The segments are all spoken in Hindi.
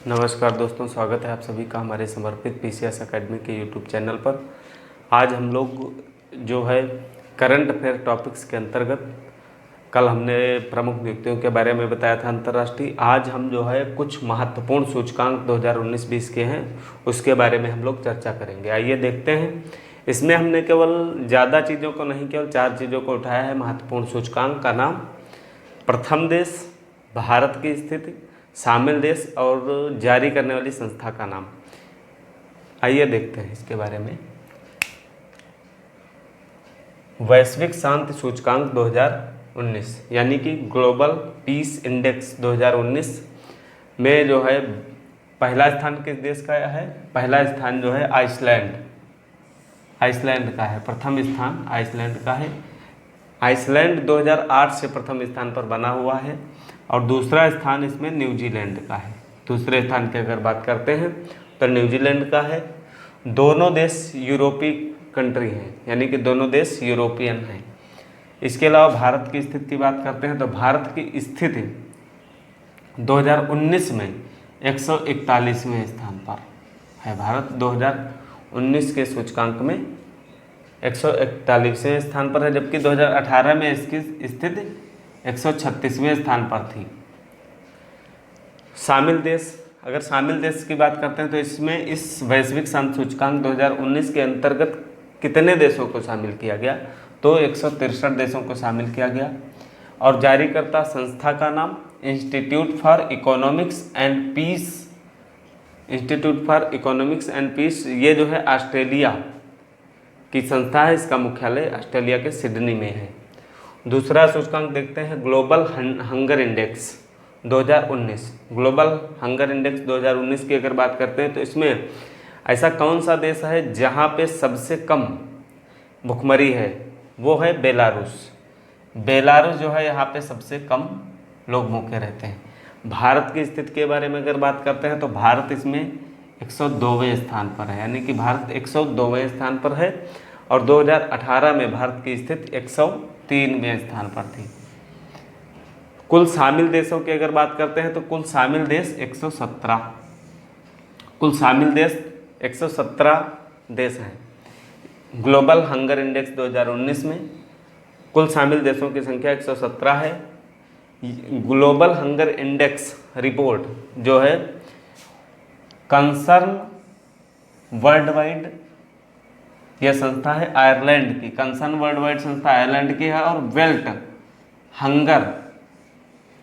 नमस्कार दोस्तों, स्वागत है आप सभी का हमारे समर्पित पीसीएस एकेडमी के यूट्यूब चैनल पर। आज हम लोग जो है करंट अफेयर टॉपिक्स के अंतर्गत, कल हमने प्रमुख नियुक्तियों के बारे में बताया था अंतर्राष्ट्रीय। आज हम जो है कुछ महत्वपूर्ण सूचकांक 2019-20 के हैं, उसके बारे में हम लोग चर्चा करेंगे। आइए देखते हैं। इसमें हमने केवल ज़्यादा चीज़ों को नहीं, केवल 4 चीज़ों को उठाया है। महत्वपूर्ण सूचकांक का नाम, प्रथम देश, भारत की स्थिति, शामिल देश और जारी करने वाली संस्था का नाम। आइए देखते हैं इसके बारे में। वैश्विक शांति सूचकांक 2019 यानी कि ग्लोबल पीस इंडेक्स 2019 में जो है पहला स्थान किस देश का है? पहला स्थान जो है आइसलैंड का है। प्रथम स्थान आइसलैंड का है। आइसलैंड 2008 से प्रथम स्थान पर बना हुआ है और दूसरा स्थान इसमें न्यूजीलैंड का है। दूसरे स्थान की अगर बात करते हैं तो न्यूजीलैंड का है। दोनों देश यूरोपीय कंट्री हैं, यानी कि दोनों देश यूरोपियन हैं। इसके अलावा भारत की स्थिति की बात करते हैं तो भारत की स्थिति 2019 में 141वें स्थान पर है। भारत 2019 के सूचकांक में 141वें स्थान पर है, जबकि 2018 में इसकी स्थिति 136वें स्थान पर थी। शामिल देश, अगर शामिल देश की बात करते हैं तो इसमें इस वैश्विक शांति सूचकांक 2019 के अंतर्गत कितने देशों को शामिल किया गया? तो 163 देशों को शामिल किया गया। और जारीकर्ता संस्था का नाम Institute for Economics and Peace. Institute for Economics and Peace ये जो है ऑस्ट्रेलिया की संस्था है। इसका मुख्यालय ऑस्ट्रेलिया के सिडनी में है। दूसरा सूचकांक देखते हैं, global hunger index 2019। Global hunger index 2019 की अगर बात करते हैं तो इसमें ऐसा कौन सा देश है जहां पे सबसे कम भुखमरी है? वो है बेलारूस। बेलारूस जो है यहाँ पे सबसे कम लोग भूखे रहते हैं। भारत की स्थिति के बारे में अगर बात करते हैं तो भारत इसमें 102वें स्थान पर है, यानी कि भारत 102वें स्थान पर है। और 2018 में भारत की स्थिति 103वें स्थान पर थी। कुल शामिल देशों की अगर बात करते हैं तो कुल शामिल देश 117। कुल शामिल देश 117 देश हैं। ग्लोबल हंगर इंडेक्स 2019 में कुल शामिल देशों की संख्या 117 है। ग्लोबल हंगर इंडेक्स रिपोर्ट जो है कंसर्न वर्ल्ड वाइड, यह संस्था है आयरलैंड की। कंसर्न वर्ल्ड वाइड संस्था आयरलैंड की है और वेल्ट हंगर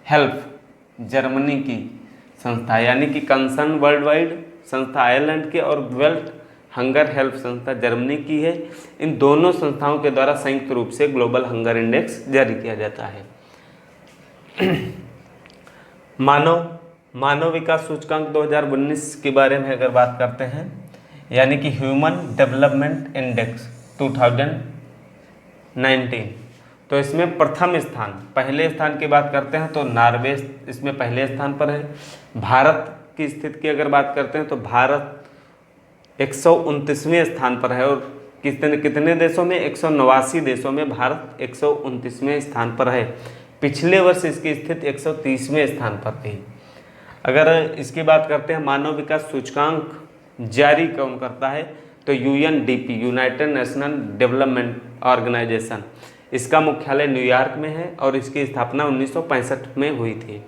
हेल्प जर्मनी की संस्था, यानी कि कंसर्न वर्ल्ड वाइड संस्था आयरलैंड की और वेल्ट हंगर हेल्प संस्था जर्मनी की है। इन दोनों संस्थाओं के द्वारा संयुक्त रूप से ग्लोबल हंगर इंडेक्स जारी किया जाता है। मानव विकास सूचकांक 2019 के बारे में अगर बात करते हैं, यानी कि ह्यूमन डेवलपमेंट इंडेक्स 2019, तो इसमें प्रथम स्थान, पहले स्थान की बात करते हैं तो नॉर्वे इसमें पहले स्थान पर है। भारत की स्थिति की अगर बात करते हैं तो भारत 129वें स्थान पर है। और कितने देशों में? 189 देशों में भारत 129वें स्थान पर है। पिछले वर्ष इसकी स्थिति 130वें स्थान पर थी। अगर इसकी बात करते हैं, मानव विकास सूचकांक जारी कौन करता है? तो UNDP, United National Development Organization. इसका मुख्यालय न्यूयॉर्क में है और इसकी स्थापना 1965 में हुई थी।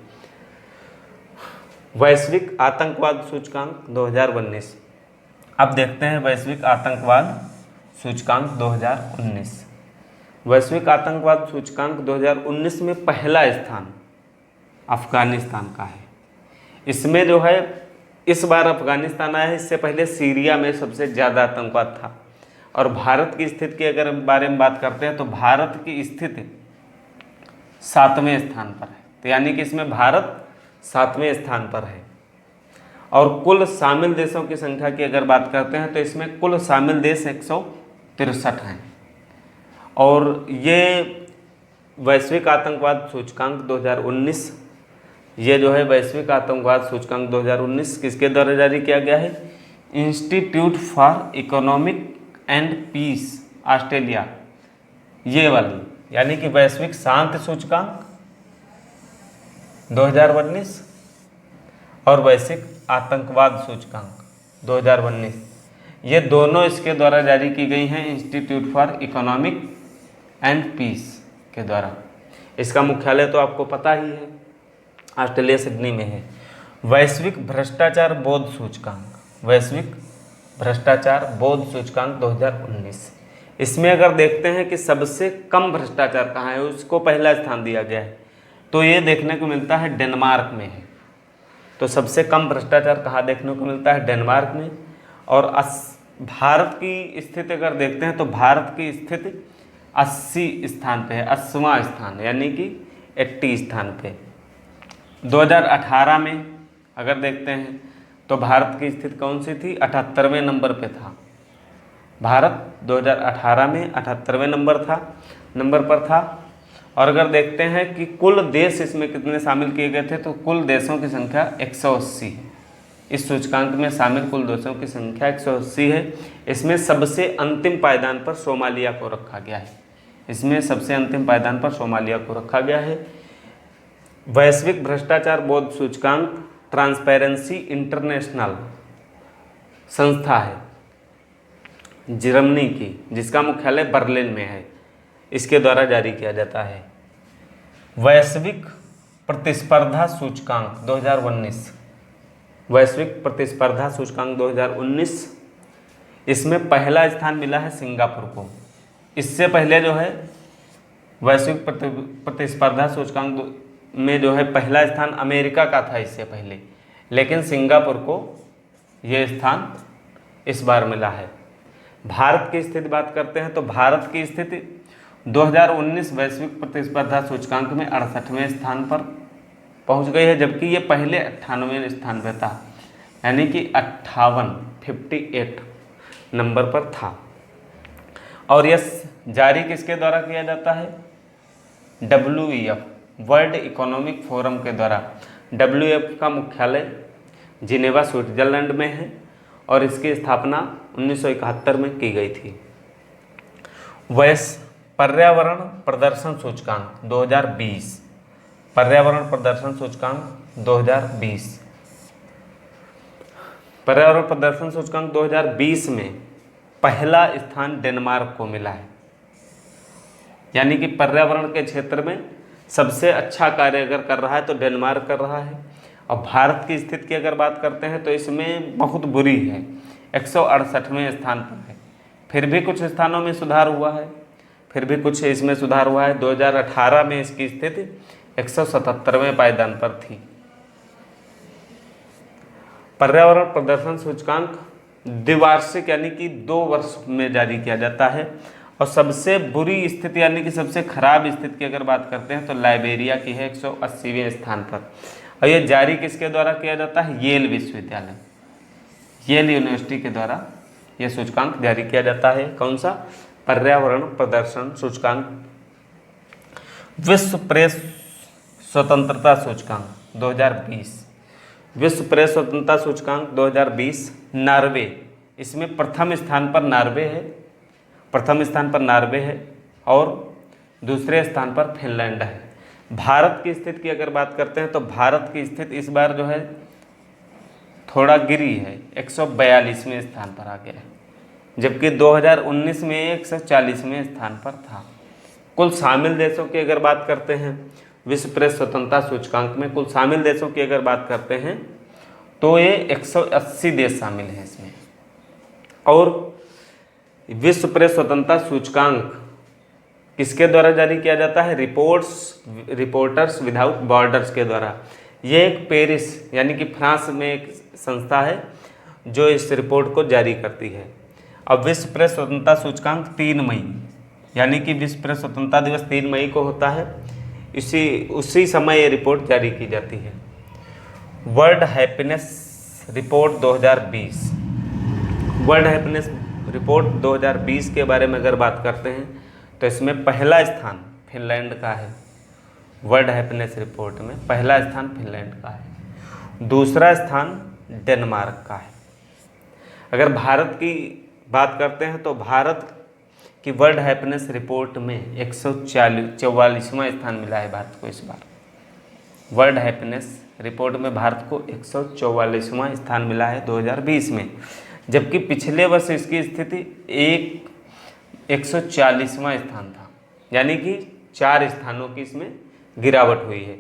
वैश्विक आतंकवाद सूचकांक 2019। अब देखते हैं वैश्विक आतंकवाद सूचकांक 2019। वैश्विक आतंकवाद सूचकांक 2019 में पहला स्थान अफगानिस्तान का है। इसमें जो है इस बार अफगानिस्तान आया है, इससे पहले सीरिया में सबसे ज़्यादा आतंकवाद था। और भारत की स्थिति के अगर बारे में बात करते हैं तो भारत की स्थिति 7वें स्थान पर है। तो यानी कि इसमें भारत 7वें स्थान पर है। और कुल शामिल देशों की संख्या की अगर बात करते हैं तो इसमें कुल शामिल देश 163 हैं। और ये वैश्विक आतंकवाद सूचकांक 2019, ये जो है वैश्विक आतंकवाद सूचकांक 2019 किसके द्वारा जारी किया गया है? Institute for Economic and Peace Australia, ये वाली, यानी कि वैश्विक शांति सूचकांक 2019 और वैश्विक आतंकवाद सूचकांक 2019, ये दोनों इसके द्वारा जारी की गई हैं Institute for Economic and Peace के द्वारा। इसका मुख्यालय तो आपको पता ही है, ऑस्ट्रेलिया सिडनी में है। वैश्विक भ्रष्टाचार बोध सूचकांक, वैश्विक भ्रष्टाचार बोध सूचकांक 2019, इसमें अगर देखते हैं कि सबसे कम भ्रष्टाचार कहाँ है, उसको पहला स्थान दिया गया है, तो ये देखने को मिलता है डेनमार्क में है। तो सबसे कम भ्रष्टाचार कहाँ देखने को मिलता है? डेनमार्क में। और भारत की स्थिति अगर देखते हैं तो भारत की स्थिति 80 स्थान पे है, 80वां स्थान, यानी कि 80 स्थान पे। 2018 में अगर देखते हैं तो भारत की स्थिति कौन सी थी? 78वें नंबर पे था भारत। 2018 में 78वें नंबर पर था। और अगर देखते हैं कि कुल देश इसमें कितने शामिल किए गए थे, तो कुल देशों की संख्या 180 है। इस सूचकांक में शामिल कुल देशों की संख्या 180 है। इसमें सबसे अंतिम पायदान पर सोमालिया को रखा गया है। इसमें सबसे अंतिम पायदान पर सोमालिया को रखा गया है। वैश्विक भ्रष्टाचार बोध सूचकांक ट्रांसपेरेंसी इंटरनेशनल संस्था है जर्मनी की, जिसका मुख्यालय बर्लिन में है, इसके द्वारा जारी किया जाता है। वैश्विक प्रतिस्पर्धा सूचकांक 2019, वैश्विक प्रतिस्पर्धा सूचकांक 2019, इसमें पहला स्थान मिला है सिंगापुर को। इससे पहले जो है वैश्विक प्रतिस्पर्धा सूचकांक में जो है पहला स्थान अमेरिका का था इससे पहले, लेकिन सिंगापुर को ये स्थान इस बार मिला है। भारत की स्थिति बात करते हैं तो भारत की स्थिति 2019 वैश्विक प्रतिस्पर्धा सूचकांक में 68वें स्थान पर पहुंच गई है, जबकि ये पहले 98वें स्थान पर था, यानी कि 58 नंबर पर था। और यह जारी किसके द्वारा किया जाता है? WEF, वर्ल्ड इकोनॉमिक फोरम के द्वारा। WEF का मुख्यालय जिनेवा स्विट्जरलैंड में है और इसकी स्थापना 1971 में की गई थी। पर्यावरण प्रदर्शन सूचकांक 2020, पर्यावरण प्रदर्शन सूचकांक 2020, पर्यावरण प्रदर्शन सूचकांक 2020 में पहला स्थान डेनमार्क को मिला है, यानी कि पर्यावरण के क्षेत्र में सबसे अच्छा कार्य अगर कर रहा है तो डेनमार्क कर रहा है। और भारत की स्थिति की अगर बात करते हैं तो इसमें बहुत बुरी है, 168वें स्थान पर है। फिर भी कुछ स्थानों में सुधार हुआ है, 2018 में इसकी स्थिति 177वें पायदान पर थी। पर्यावरण प्रदर्शन सूचकांक द्विवार्षिक यानी कि 2 वर्ष में जारी किया जाता है। और सबसे बुरी स्थिति यानी कि सबसे खराब स्थिति की अगर बात करते हैं तो लाइबेरिया की है 180वें स्थान पर। और ये जारी किसके द्वारा किया जाता है? येल विश्वविद्यालय, येल यूनिवर्सिटी के द्वारा यह सूचकांक जारी किया जाता है। कौन सा? पर्यावरण प्रदर्शन सूचकांक। विश्व प्रेस स्वतंत्रता सूचकांक 2020, विश्व प्रेस स्वतंत्रता सूचकांक 2020 नॉर्वे, इसमें प्रथम स्थान पर नॉर्वे है और दूसरे स्थान पर फिनलैंड है। भारत की स्थिति की अगर बात करते हैं तो भारत की स्थिति इस बार जो है थोड़ा गिरी है, 142वें स्थान पर आ गया है, जबकि 2019 में 140वें स्थान पर था। कुल शामिल देशों की अगर बात करते हैं विश्व प्रेस स्वतंत्रता सूचकांक में, कुल शामिल देशों की अगर बात करते हैं तो ये 180 देश शामिल हैं इसमें। और विश्व प्रेस स्वतंत्रता सूचकांक किसके द्वारा जारी किया जाता है? रिपोर्टर्स विदाउट बॉर्डर्स के द्वारा। ये एक पेरिस यानी कि फ्रांस में एक संस्था है जो इस रिपोर्ट को जारी करती है। अब विश्व प्रेस स्वतंत्रता सूचकांक 3 मई, यानी कि विश्व प्रेस स्वतंत्रता दिवस 3 मई को होता है, उसी समय ये रिपोर्ट जारी की जाती है। World happiness report 2020, world happiness report 2020 के बारे में अगर बात करते हैं तो इसमें पहला स्थान फिनलैंड का है। वर्ल्ड हैप्पीनेस रिपोर्ट में पहला स्थान फिनलैंड का है, दूसरा स्थान डेनमार्क का है। अगर भारत की बात करते हैं तो भारत की वर्ल्ड हैप्पीनेस रिपोर्ट में 144वां स्थान मिला है भारत को इस बार। वर्ल्ड हैप्पीनेस रिपोर्ट में भारत को 144वां स्थान मिला है 2020 में, जबकि पिछले वर्ष इसकी स्थिति 140वां स्थान था, यानी कि 4 स्थानों की इसमें गिरावट हुई है।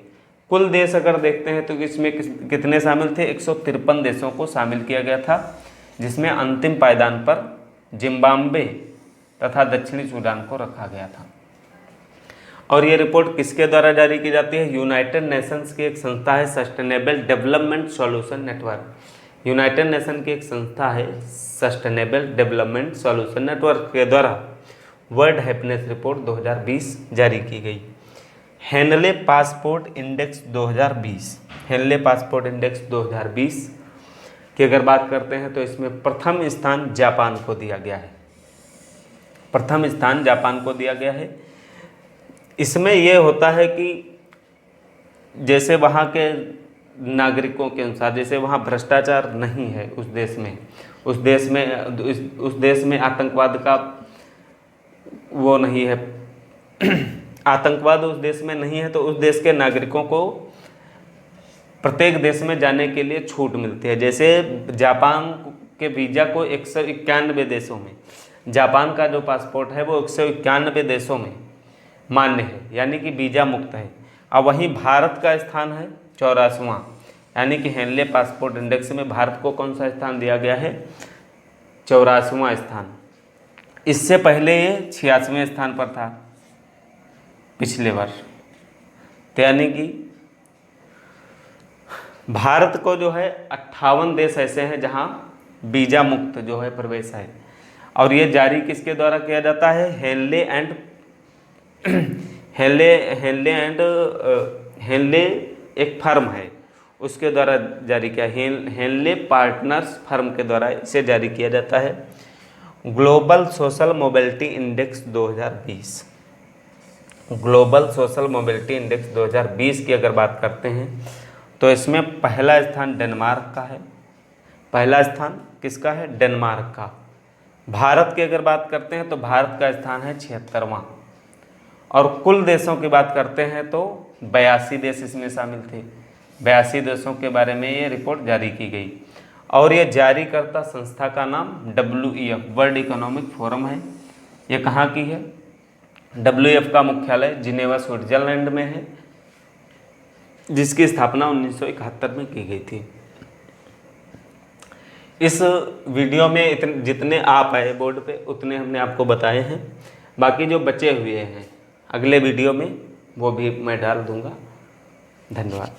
कुल देश अगर देखते हैं तो इसमें कितने शामिल थे, 153 देशों को शामिल किया गया था, जिसमें अंतिम पायदान पर जिम्बाब्वे तथा दक्षिणी सूडान को रखा गया था। और ये रिपोर्ट किसके द्वारा जारी की जाती है, यूनाइटेड नेशंस की एक संस्था है sustainable development solution network. United nation की एक संस्था है सस्टेनेबल डेवलपमेंट सॉल्यूशन नेटवर्क के द्वारा वर्ल्ड हैप्पीनेस रिपोर्ट 2020 जारी की गई। Henley Passport Index 2020, Henley Passport Index 2020 की अगर बात करते हैं तो इसमें प्रथम स्थान जापान को दिया गया है, प्रथम स्थान जापान को दिया गया है। इसमें यह होता है कि जैसे वहाँ के नागरिकों के अनुसार, जैसे वहाँ भ्रष्टाचार नहीं है उस देश में आतंकवाद का वो नहीं है आतंकवाद उस देश में नहीं है, तो उस देश के नागरिकों को प्रत्येक देश में जाने के लिए छूट मिलती है। जैसे जापान के वीज़ा को 191 देशों में, जापान का जो पासपोर्ट है वो 191 देशों में मान्य है, यानी कि वीज़ा मुक्त है। अब वहीं भारत का स्थान है 84वां, यानी कि हेनले पासपोर्ट इंडेक्स में भारत को कौन सा स्थान दिया गया है, 84वां स्थान। इससे पहले ये 86वें स्थान पर था पिछले वर्ष। तो यानी कि भारत को जो है 58 देश ऐसे हैं जहां वीज़ा मुक्त जो है प्रवेश है, और ये जारी किसके द्वारा किया जाता है, हेनले एक फर्म है उसके द्वारा जारी किया, हेनले पार्टनर्स फर्म के द्वारा इसे जारी किया जाता है। Global social mobility index 2020, global social mobility index 2020 की अगर बात करते हैं तो इसमें पहला स्थान डेनमार्क का है, पहला स्थान किसका है, डेनमार्क का। भारत की अगर बात करते हैं तो भारत का स्थान है 76वां, और कुल देशों की बात करते हैं तो 82 देश इसमें शामिल थे। 82 देशों के बारे में ये रिपोर्ट जारी की गई, और ये जारीकर्ता संस्था का नाम WEF वर्ल्ड इकोनॉमिक फोरम है। ये कहाँ की है, WEF का मुख्यालय जिनेवा स्विट्जरलैंड में है, जिसकी स्थापना 1971 में की गई थी। इस वीडियो में जितने आप आए बोर्ड पे उतने हमने आपको बताए हैं, बाकी जो बचे हुए हैं अगले वीडियो में वो भी मैं डाल दूंगा। धन्यवाद।